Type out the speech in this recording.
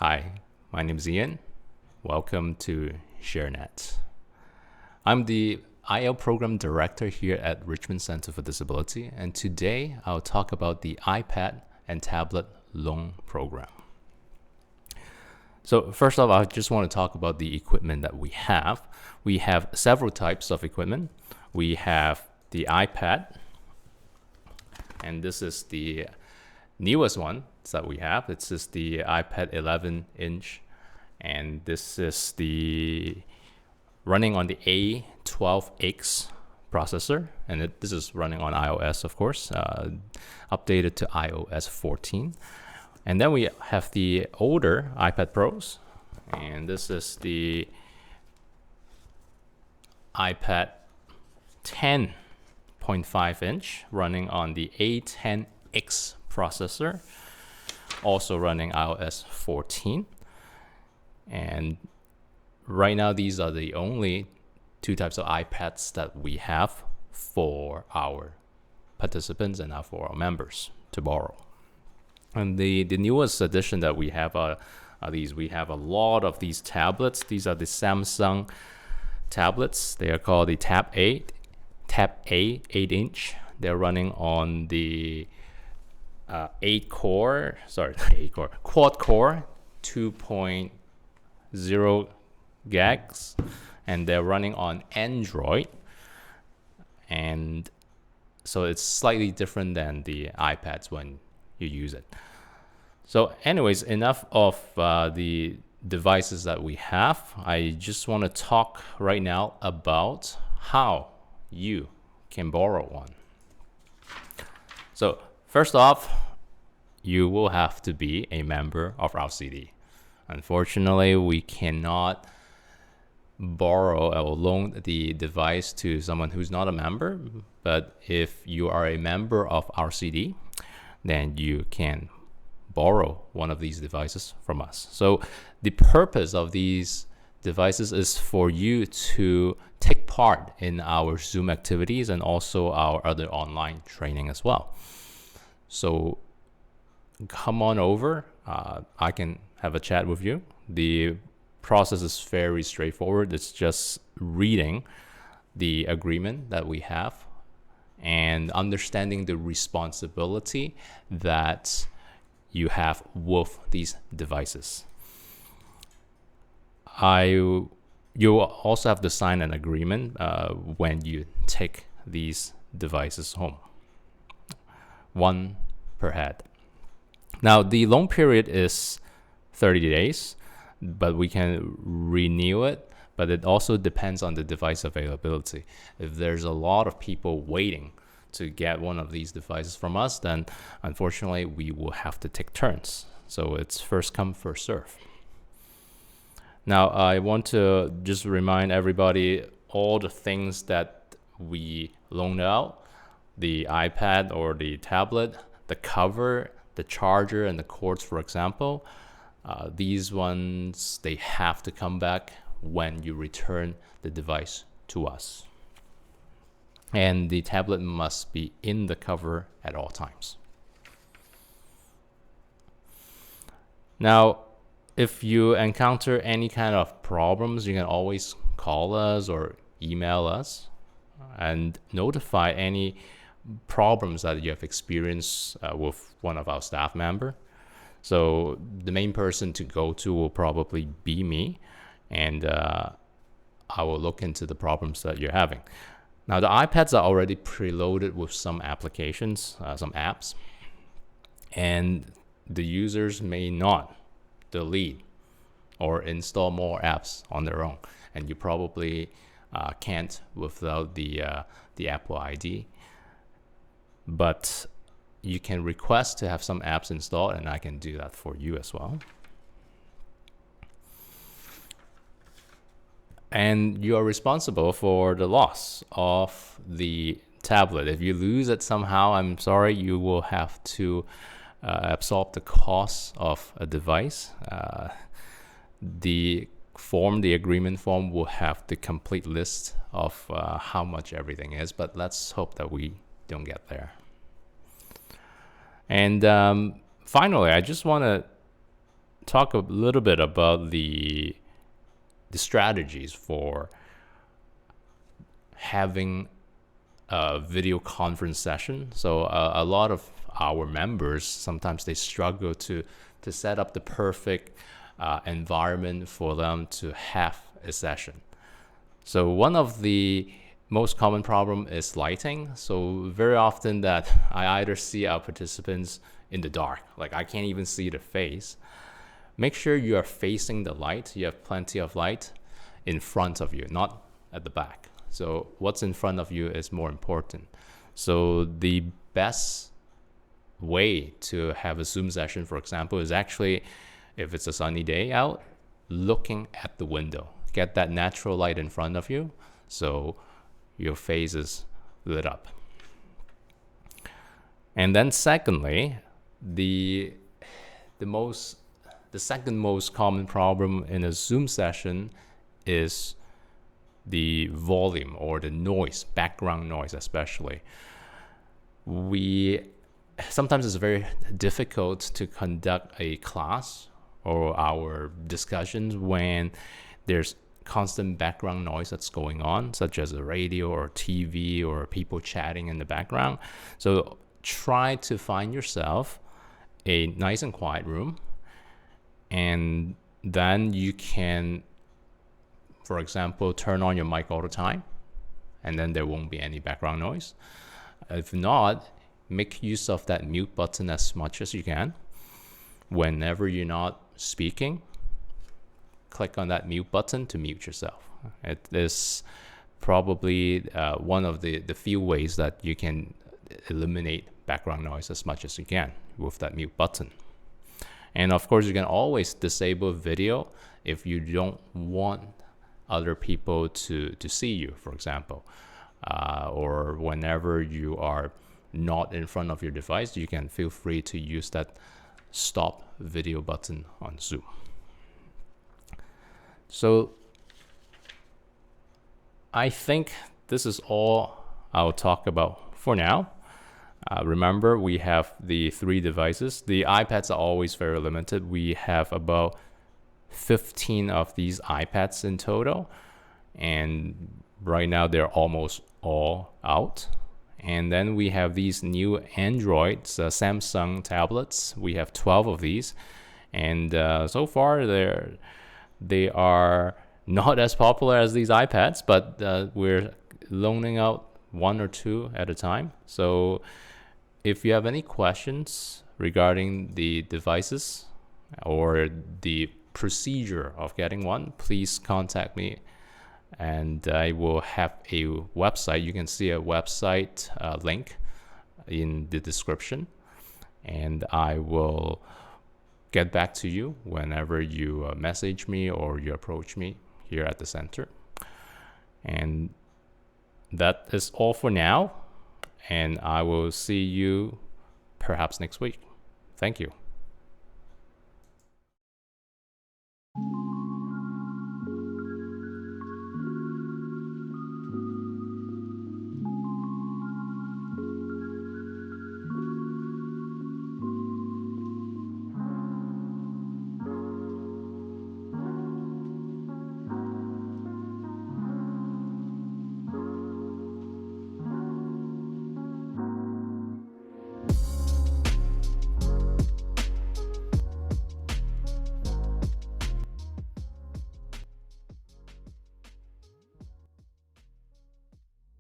Hi, my name is Ian. Welcome to ShareNet. I'm the IL Program Director here at Richmond Center for Disability, and today I'll talk about the iPad and tablet loan program. So first off, I just want to talk about the equipment that we have. We have several types of equipment. We have the iPad, and this is the newest one that we have. This is the iPad 11-inch, and this is the running on the A12X processor, and this is running on iOS, of course, updated to iOS 14. And then we have the older iPad Pros, and this is the iPad 10.5-inch running on the A10X processor, also running iOS 14. And right now, these are the only two types of iPads that we have for our participants and for our members to borrow. And the newest addition that we have are these. We have a lot of these tablets. These are the Samsung tablets. They are called the Tab A 8-inch. They're running on the quad-core 2.0 gigs, and they're running on Android, and so it's slightly different than the iPads when you use it. So anyways, enough of the devices that we have. I just want to talk right now about how you can borrow one. So first off, you will have to be a member of RCD. Unfortunately, we cannot borrow or loan the device to someone who's not a member. But if you are a member of RCD, then you can borrow one of these devices from us. So the purpose of these devices is for you to take part in our Zoom activities and also our other online training as well. So come on over. I can have a chat with you. The process is very straightforward. It's just reading the agreement that we have and understanding the responsibility that you have with these devices. You also have to sign an agreement when you take these devices home. One per head. Now, the loan period is 30 days, but we can renew it, but it also depends on the device availability. If there's a lot of people waiting to get one of these devices from us, then unfortunately we will have to take turns. So it's first come, first serve. Now, I want to just remind everybody all the things that we loaned out: the iPad or the tablet, the cover, the charger, and the cords, for example. These ones, they have to come back when you return the device to us. And the tablet must be in the cover at all times. Now, if you encounter any kind of problems, you can always call us or email us and notify any problems that you have experienced with one of our staff member. So the main person to go to will probably be me, and I will look into the problems that you're having. Now, the iPads are already preloaded with some applications, some apps, and the users may not delete or install more apps on their own, and you probably can't without the Apple ID. But you can request to have some apps installed, and I can do that for you as well. And you are responsible for the loss of the tablet. If you lose it somehow, I'm sorry, you will have to absorb the cost of a device. The agreement form will have the complete list of how much everything is, but let's hope that we don't get there. And finally, I just want to talk a little bit about the strategies for having a video conference session. So a lot of our members, sometimes they struggle to set up the perfect environment for them to have a session. So one of the most common problem is lighting. So very often that I either see our participants in the dark, like I can't even see the face. Make sure you are facing the light. You have plenty of light in front of you, not at the back. So what's in front of you is more important. So the best way to have a Zoom session, for example, is actually, if it's a sunny day out, looking at the window. Get that natural light in front of you so your face is lit up. And then secondly, the second most common problem in a Zoom session is the volume or the noise, background noise especially. Sometimes it's very difficult to conduct a class or our discussions when there's constant background noise that's going on, such as a radio or TV or people chatting in the background. So try to find yourself a nice and quiet room, and then you can, for example, turn on your mic all the time, and then there won't be any background noise. If not, make use of that mute button as much as you can. Whenever you're not speaking, click on that mute button to mute yourself. It is probably one of the few ways that you can eliminate background noise as much as you can with that mute button. And of course, you can always disable video if you don't want other people to see you, for example. Or whenever you are not in front of your device, you can feel free to use that stop video button on Zoom. So I think this is all I'll talk about for now. Remember, we have the 3 devices. The iPads are always very limited. We have about 15 of these iPads in total, and right now they're almost all out. And then we have these new Androids, Samsung tablets. We have 12 of these, and so far they are not as popular as these iPads, but we're loaning out 1 or 2 at a time. So if you have any questions regarding the devices or the procedure of getting one, please contact me, and I will have a website. You can see a website link in the description, and I will get back to you whenever you message me or you approach me here at the center. And that is all for now, and I will see you perhaps next week. Thank you.